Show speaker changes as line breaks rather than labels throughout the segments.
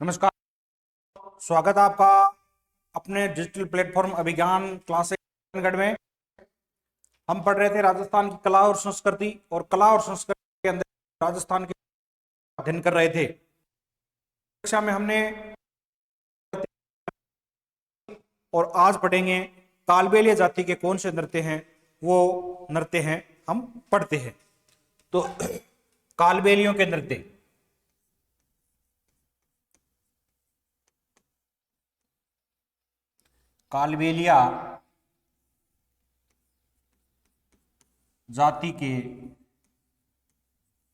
नमस्कार। स्वागत है आपका अपने डिजिटल प्लेटफॉर्म अभिज्ञान क्लासेस में। हम पढ़ रहे थे राजस्थान की कला और संस्कृति, और कला और संस्कृति के अंदर राजस्थान के अध्ययन कर रहे थे। कक्षा में हमने और आज पढ़ेंगे कालबेलिया जाति के कौन से नृत्य हैं, वो नृत्य हैं हम पढ़ते हैं। तो कालबेलियों के नृत्य, कालबेलिया जाति के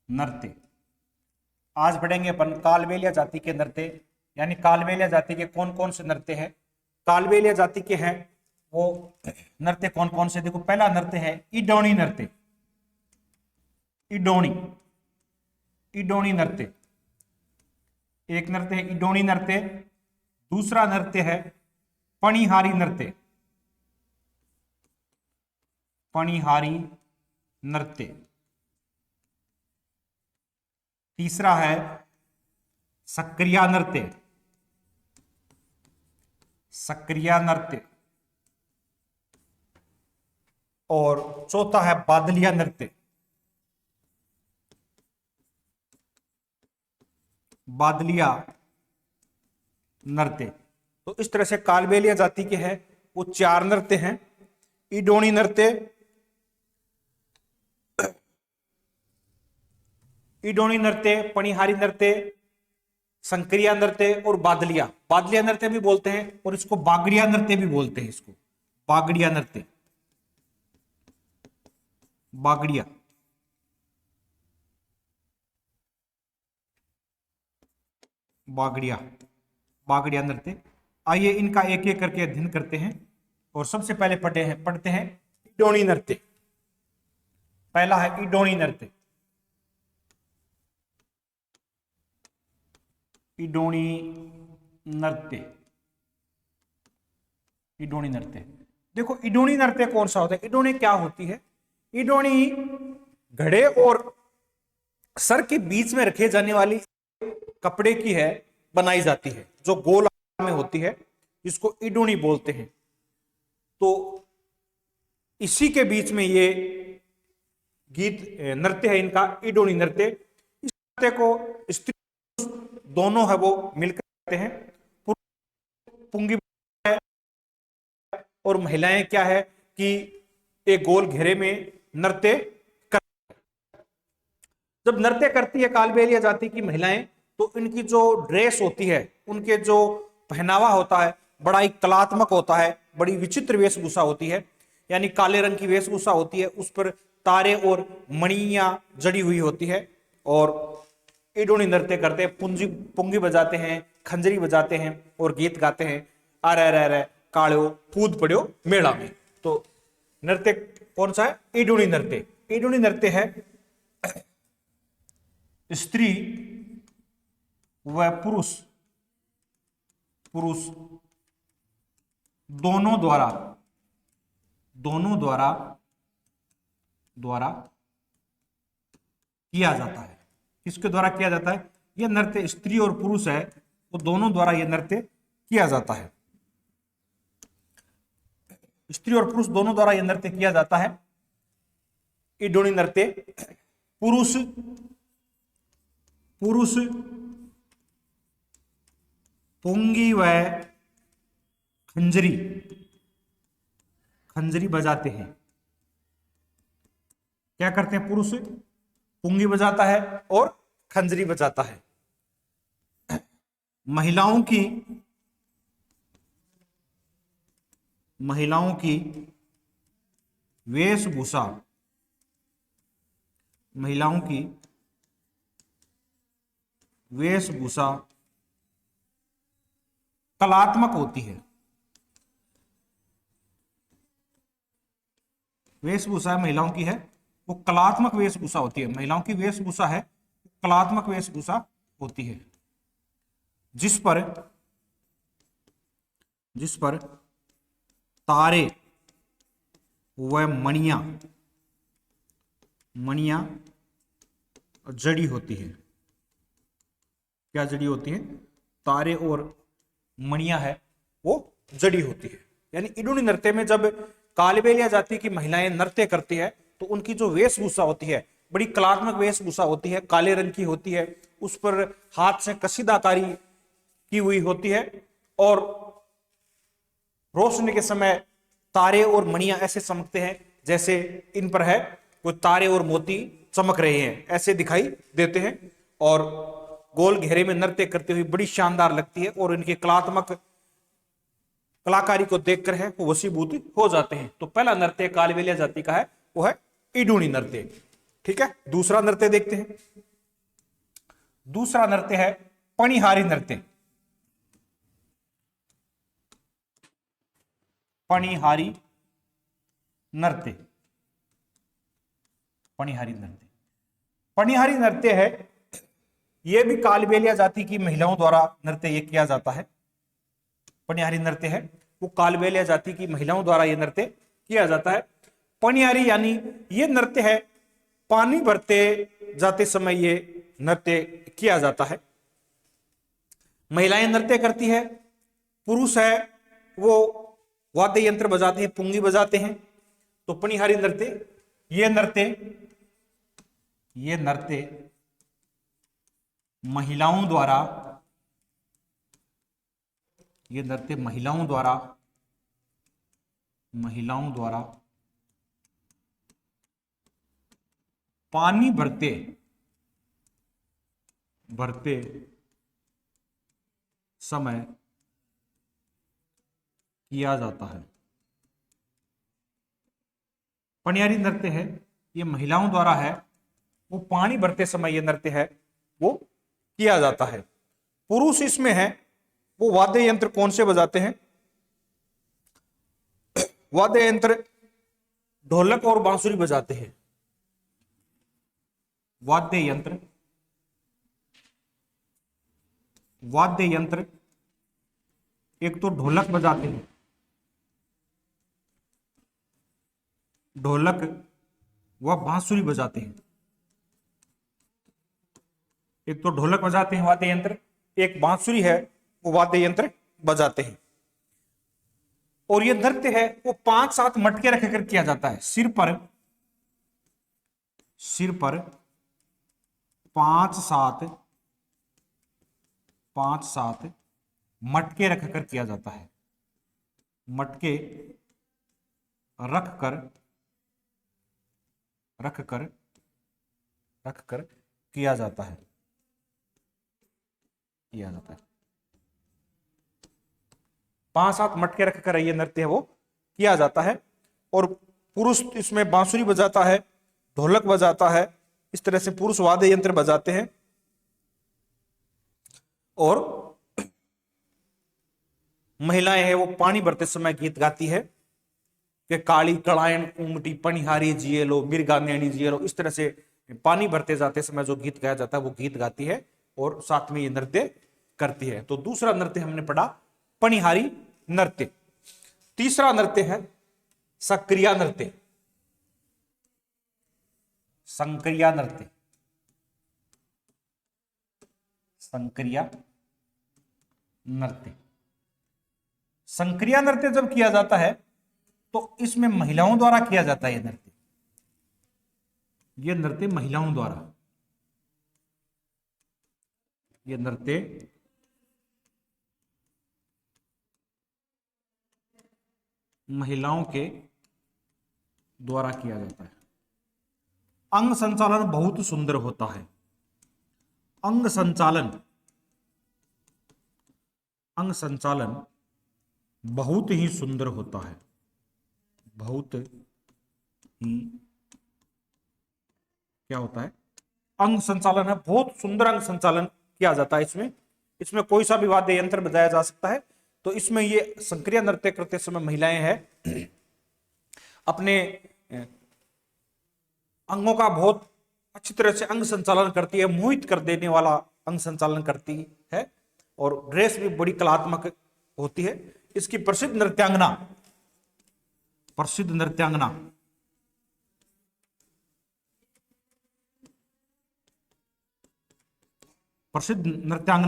नृत्य आज पढ़ेंगे अपन। कालबेलिया जाति के नृत्य यानी कालबेलिया जाति के कौन कौन से नृत्य हैं, कालबेलिया जाति के हैं वो नृत्य कौन कौन से। देखो, पहला नृत्य है इडोणी नृत्य। इडोणी इडोणी नृत्य, एक नृत्य है इडोणी नृत्य। दूसरा नृत्य है पणिहारी नृत्य। पणिहारी नृत्य। तीसरा है सक्रिया नृत्य। सक्रिया नृत्य। और चौथा है बादलिया नृत्य। बादलिया नृत्य। तो इस तरह से कालबेलिया जाति के हैं वो चार नृत्य हैं। इडोणी नृत्य, इडोणी नृत्य, पणिहारी नृत्य, संक्रिया नृत्य और बादलिया। बादलिया नृत्य भी बोलते हैं और इसको बागड़िया नृत्य भी बोलते हैं। इसको बागड़िया नृत्य, बागड़िया। बागड़िया बागड़िया नृत्य। आइए इनका एक एक करके अध्ययन करते हैं। और सबसे पहले पढ़ते हैं इडोणी नृत्य। पहला है इडोणी नृत्य। इडोणी नृत्य। इडोणी नृत्य, देखो इडोणी नृत्य कौन सा होता है, इडोणी क्या होती है। इडोणी घड़े और सर के बीच में रखे जाने वाली कपड़े की है, बनाई जाती है, जो गोल आकार में होती है, जिसको इडोणी बोलते हैं। तो इसी के बीच में ये गीत नृत्य है इनका, इडोणी नृत्य। इस नृत्य को स्त्री दोनों है वो मिलकर करते हैं। पुंगी है और महिलाएं क्या है कि एक गोल घेरे में नृत्य कर। जब नृत्य करती है कालबेलिया जाति की महिलाएं, तो इनकी जो ड्रेस होती है, उनके जो पहनावा होता है, बड़ा ही कलात्मक होता है, बड़ी विचित्र वेशभूषा होती है। यानी काले रंग की वेशभूषा होती है, उस पर तारे और मणियां जड़ी हुई होती है। और इडोणी नृत्य करते हैं, पुंगी बजाते हैं, खंजरी बजाते हैं और गीत गाते हैं, अरे अरे अरे कालो कूद पड़ो मेला में। तो नृत्य कौन सा है, इडोणी नृत्य। इडोणी नृत्य है स्त्री व पुरुष दोनों द्वारा किया जाता है। किसके द्वारा किया जाता है, यह नृत्य स्त्री और पुरुष है, वो दोनों द्वारा यह नृत्य किया जाता है। स्त्री और पुरुष दोनों द्वारा यह नृत्य किया जाता है। इडोणी नृत्य पुरुष पुंगी व खंजरी बजाते हैं। क्या करते हैं, पुरुष पुंगी बजाता है और खंजरी बजाता है। महिलाओं की वेशभूषा कलात्मक होती है। वेशभूषा महिलाओं की है वो कलात्मक वेशभूषा होती है। महिलाओं की वेशभूषा है कलात्मक वेशभूषा होती है, जिस पर तारे व मणियां जड़ी होती है। क्या जड़ी होती है, तारे और मणियां है वो जड़ी होती है। यानी इडुनी नृत्य में जब कालबेलिया जाति की महिलाएं नृत्य करती है तो उनकी जो वेशभूषा होती है बड़ी कलात्मक वेशभूषा होती है, काले रंग की होती है, उस पर हाथ से कशीदाकारी की हुई होती है और रोशनी के समय तारे और मणियां ऐसे चमकते हैं जैसे इन पर है कोई तारे और मोती चमक रहे हैं, ऐसे दिखाई देते हैं और गोल घेरे में नृत्य करते हुए बड़ी शानदार लगती है और इनके कलात्मक कलाकारी को देखकर है वो वशीभूत हो जाते हैं। तो पहला नृत्य कालबेलिया जाति का है वो है इडुनी नृत्य। ठीक है, दूसरा नृत्य देखते हैं। दूसरा नृत्य है पणिहारी नृत्य। पणिहारी नृत्य, पणिहारी नृत्य, पणिहारी नृत्य है यह भी कालबेलिया जाति की महिलाओं द्वारा नृत्य ये किया जाता है। पणिहारी नृत्य है वो कालबेलिया जाति की महिलाओं द्वारा यह नृत्य किया जाता है। पणिहारी यानी ये नृत्य है पानी भरते जाते समय ये नृत्य किया जाता है। महिलाएं नृत्य करती है, पुरुष है वो वाद्य यंत्र बजाते हैं, पुंगी बजाते हैं। तो पणिहारी नृत्य ये नृत्य महिलाओं द्वारा, ये नृत्य महिलाओं द्वारा पानी भरते समय किया जाता है। पणिहारी नृत्य है ये महिलाओं द्वारा है वो पानी भरते समय ये नृत्य है वो किया जाता है। पुरुष इसमें है वो वाद्य यंत्र कौन से बजाते हैं? वाद्य यंत्र ढोलक और बांसुरी बजाते हैं। वाद्य यंत्र एक तो ढोलक बजाते हैं, ढोलक व बांसुरी बजाते हैं। एक तो ढोलक बजाते हैं वाद्य यंत्र, एक बांसुरी है वो वाद्य यंत्र बजाते हैं। और ये नृत्य है वो 5-7 मटके रखकर किया जाता है। सिर पर 5-7 मटके रखकर किया जाता है। मटके रखकर किया जाता है। 5-7 मटके रखकर ये नृत्य है वो किया जाता है। और पुरुष इसमें बांसुरी बजाता है, ढोलक बजाता है, इस तरह से पुरुष वाद्य यंत्र बजाते हैं। और महिलाएं हैं वो पानी भरते समय गीत गाती है कि काली कड़ायन उमटी पणिहारी जिए लो, मिर्गा नैनी जिए लो। इस तरह से पानी भरते जाते समय जो गीत गाया जाता है वो गीत गाती है और साथ में ये नृत्य करती है। तो दूसरा नृत्य हमने पढ़ा पणिहारी नृत्य। तीसरा नृत्य है सक्रिया नृत्य। संक्रिया नृत्य, संक्रिया नृत्य। संक्रिया नृत्य जब किया जाता है तो इसमें महिलाओं द्वारा किया जाता है। यह नृत्य महिलाओं द्वारा, यह नृत्य महिलाओं के द्वारा किया जाता है। अंग संचालन बहुत सुंदर होता है। अंग संचालन बहुत ही सुंदर होता है। बहुत ही क्या होता है? अंग संचालन है, बहुत सुंदर अंग संचालन किया जाता है। इसमें कोई सा भी वाद्य यंत्र बजाया जा सकता है। तो इसमें ये संक्रिया नृत्य करते समय महिलाएं हैं अपने अंगों का बहुत अच्छी तरह से अंग संचालन करती है, मोहित कर देने वाला अंग संचालन करती है। और ड्रेस भी बड़ी कलात्मक होती है। इसकी प्रसिद्ध नृत्यांगना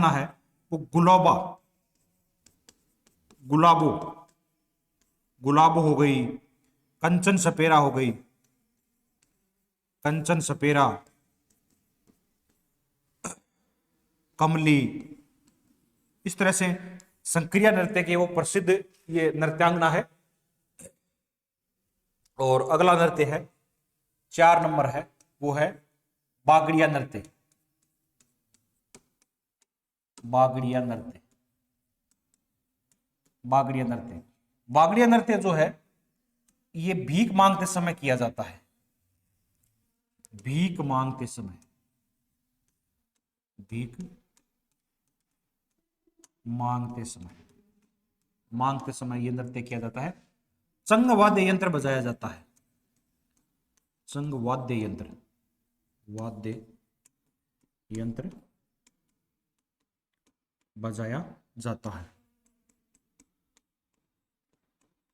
है वो गुलाबा, गुलाबो, गुलाब हो गई, कंचन सपेरा हो गई, कंचन सपेरा, कमली। इस तरह से संक्रिया नृत्य के वो प्रसिद्ध ये नृत्यांगना है। और अगला नृत्य है 4 नंबर है, वो है बागड़िया नृत्य। बागड़िया नृत्य, बागड़िया नृत्य, बागड़िया नृत्य जो है ये भीख मांगते समय किया जाता है। भीख मांगते समय, भीख मांगते समय ये नृत्य किया जाता है। चंग वाद्य यंत्र बजाया जाता है। चंग वाद्य यंत्र, वाद्य यंत्र बजाया जाता है।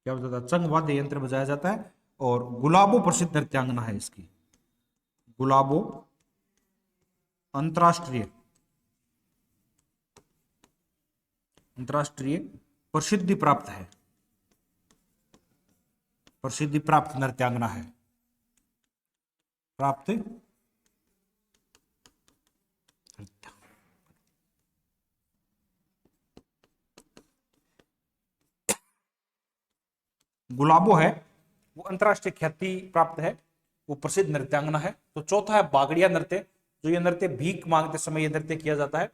क्या बताता है? चंग वाद्य यंत्र बजाया जाता है। और गुलाबो प्रसिद्ध नृत्यांगना है इसकी। गुलाबो अंतरराष्ट्रीय प्रसिद्धि प्राप्त है, प्रसिद्धि प्राप्त नृत्यांगना है। प्राप्त गुलाबो है वो अंतरराष्ट्रीय ख्याति प्राप्त है, वो प्रसिद्ध नृत्यांगना है। तो चौथा है बागड़िया नृत्य, जो ये नृत्य भीख मांगते समय ये नृत्य किया जाता है।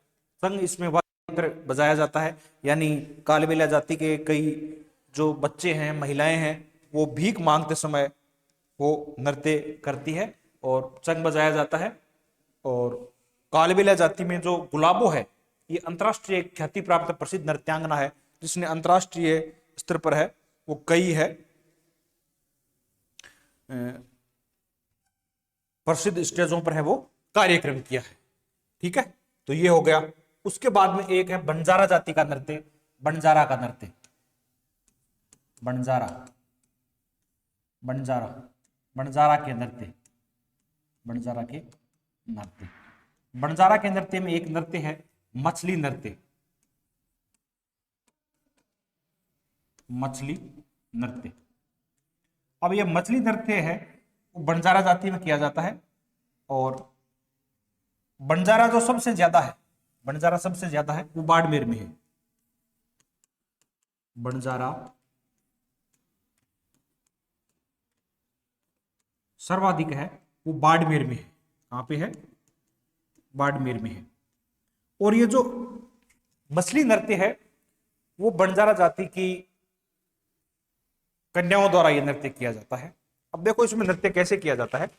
संग इसमें वाद्य यंत्र बजाया जाता है, यानी कालबेलिया जाति के कई जो बच्चे हैं, महिलाएं हैं, वो भीख मांगते समय वो नृत्य करती है और चंग बजाया जाता है। और कालबेलिया जाति में जो गुलाबो है ये अंतरराष्ट्रीय ख्याति प्राप्त प्रसिद्ध नृत्यांगना है, जिसने अंतरराष्ट्रीय स्तर पर है वो कई है प्रसिद्ध स्टेजों पर है वो कार्यक्रम किया है। ठीक है, तो ये हो गया। उसके बाद में एक है बंजारा जाति का नृत्य, बंजारा का नृत्य, बंजारा, बंजारा, बंजारा के नृत्य, बंजारा के नृत्य, बंजारा के नृत्य में एक नृत्य है मछली नृत्य, मछली नृत्य। अब ये मछली नृत्य है वो बंजारा जाति में किया जाता है। और बंजारा जो सबसे ज्यादा है, बंजारा सबसे ज्यादा है वो बाड़मेर में है। बंजारा सर्वाधिक है वो बाड़मेर में है। कहां पे है? बाड़मेर में है। और ये जो मछली नृत्य है वो बंजारा जाति की कन्याओं द्वारा यह नृत्य किया जाता है। अब देखो इसमें नृत्य कैसे किया जाता है।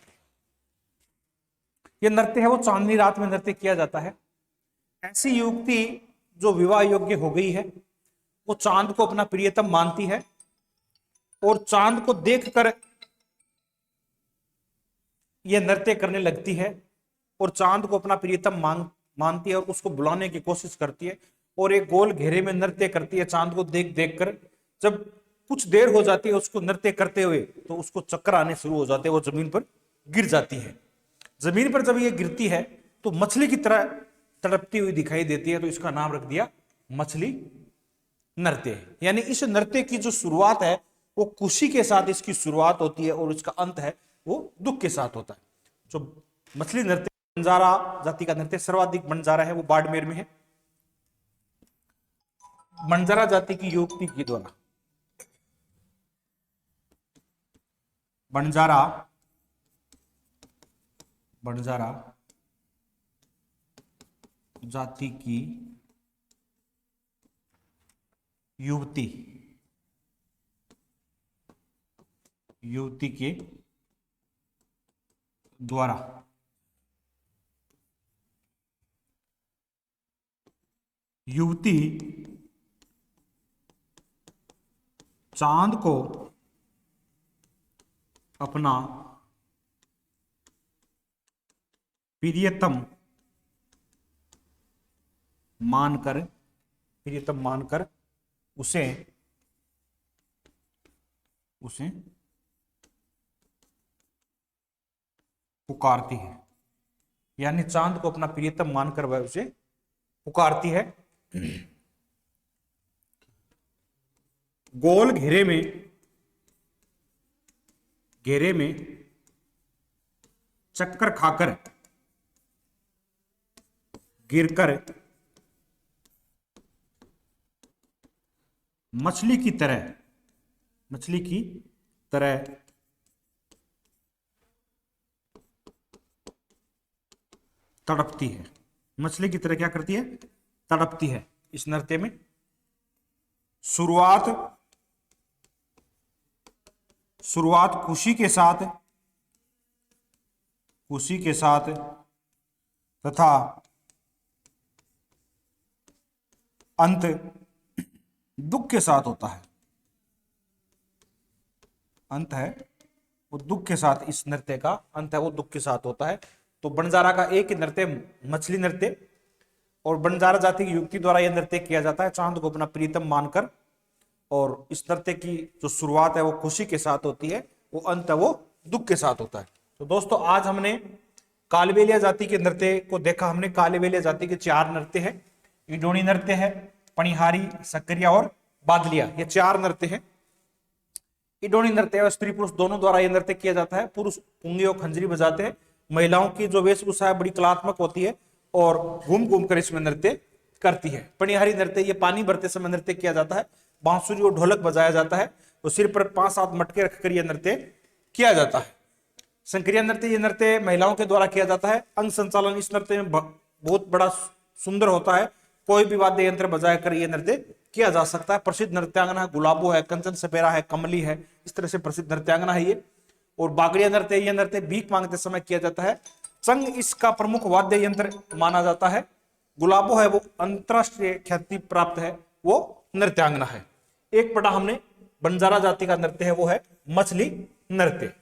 यह नृत्य है वो चांदनी रात में नृत्य किया जाता है। ऐसी युवती जो विवाह योग्य हो गई है वो चांद को अपना प्रियतम मानती है और चांद को देखकर यह नृत्य करने लगती है और चांद को अपना प्रियतम मानती है और उसको बुलाने की कोशिश करती है और एक गोल घेरे में नृत्य करती है चांद को देख देख कर। जब कुछ देर हो जाती है उसको नृत्य करते हुए तो उसको चक्कर आने शुरू हो जाते हैं, वो जमीन पर गिर जाती है। जमीन पर जब ये गिरती है तो मछली की तरह तड़पती हुई दिखाई देती है, तो इसका नाम रख दिया मछली नृत्य। यानी इस नृत्य की जो शुरुआत है वो खुशी के साथ इसकी शुरुआत होती है और इसका अंत है वो दुख के साथ होता है। जो मछली नृत्य बंजारा जाति का नृत्य सर्वाधिक बंजारा है वो बाड़मेर में है। बंजारा जाति की युवती के द्वारा, बंजारा, बंजारा जाति की युवती, युवती के द्वारा युवती चांद को अपना प्रियतम मानकर उसे पुकारती है। यानी चांद को अपना प्रियतम मानकर वह उसे पुकारती है गोल घेरे में चक्कर खाकर गिरकर मछली की तरह तड़पती है। मछली की तरह क्या करती है? तड़पती है। इस नृत्य में शुरुआत खुशी के साथ तथा अंत दुख के साथ होता है। अंत है वो दुख के साथ, इस नृत्य का अंत है वो दुख के साथ होता है। तो बंजारा का एक ही नृत्य मछली नृत्य, और बंजारा जाति की युवती द्वारा यह नृत्य किया जाता है चांद को अपना प्रीतम मानकर। और इस नृत्य की जो शुरुआत है वो खुशी के साथ होती है, वो अंत है वो दुख के साथ होता है। तो दोस्तों आज हमने कालबेलिया जाति के नृत्य को देखा। हमने कालबेलिया जाति के 4 नृत्य है, इडोनी नृत्य है, पणिहारी, सकरिया और बादलिया, ये 4 नृत्य है। इडोनी नृत्य स्त्री पुरुष दोनों द्वारा यह नृत्य किया जाता है। पुरुष पुंगी और खंजरी बजाते हैं। महिलाओं की जो वेशभूषा है बड़ी कलात्मक होती है और घूम घूम कर इसमें नृत्य करती है। पणिहारी नृत्य ये पानी भरते समय नृत्य किया जाता है। बांसुरी और ढोलक बजाया जाता है और सिर पर 5-7 मटके रखकर यह नृत्य किया जाता है। संक्रिया नृत्य ये नृत्य महिलाओं के द्वारा किया जाता है। अंग संचालन इस नृत्य में बहुत बड़ा सुंदर होता है। कोई भी वाद्य यंत्र बजाया कर यह नृत्य किया जा सकता है। प्रसिद्ध नृत्यांगना गुलाबो है, कंचन सपेरा है, कमली है, इस तरह से प्रसिद्ध नृत्यांगना है ये। और बागड़िया नृत्य, यह नृत्य भीख मांगते समय किया जाता है। चंग इसका प्रमुख वाद्य यंत्र माना जाता है। गुलाबो है वो अंतरराष्ट्रीय ख्याति प्राप्त है वो नृत्यांगना है। एक पटा हमने बंजारा जाति का नृत्य है वो है मछली नृत्य।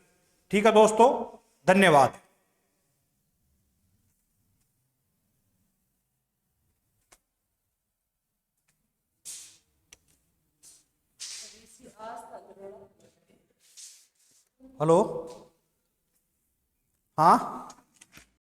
ठीक है दोस्तों, धन्यवाद। हेलो, हाँ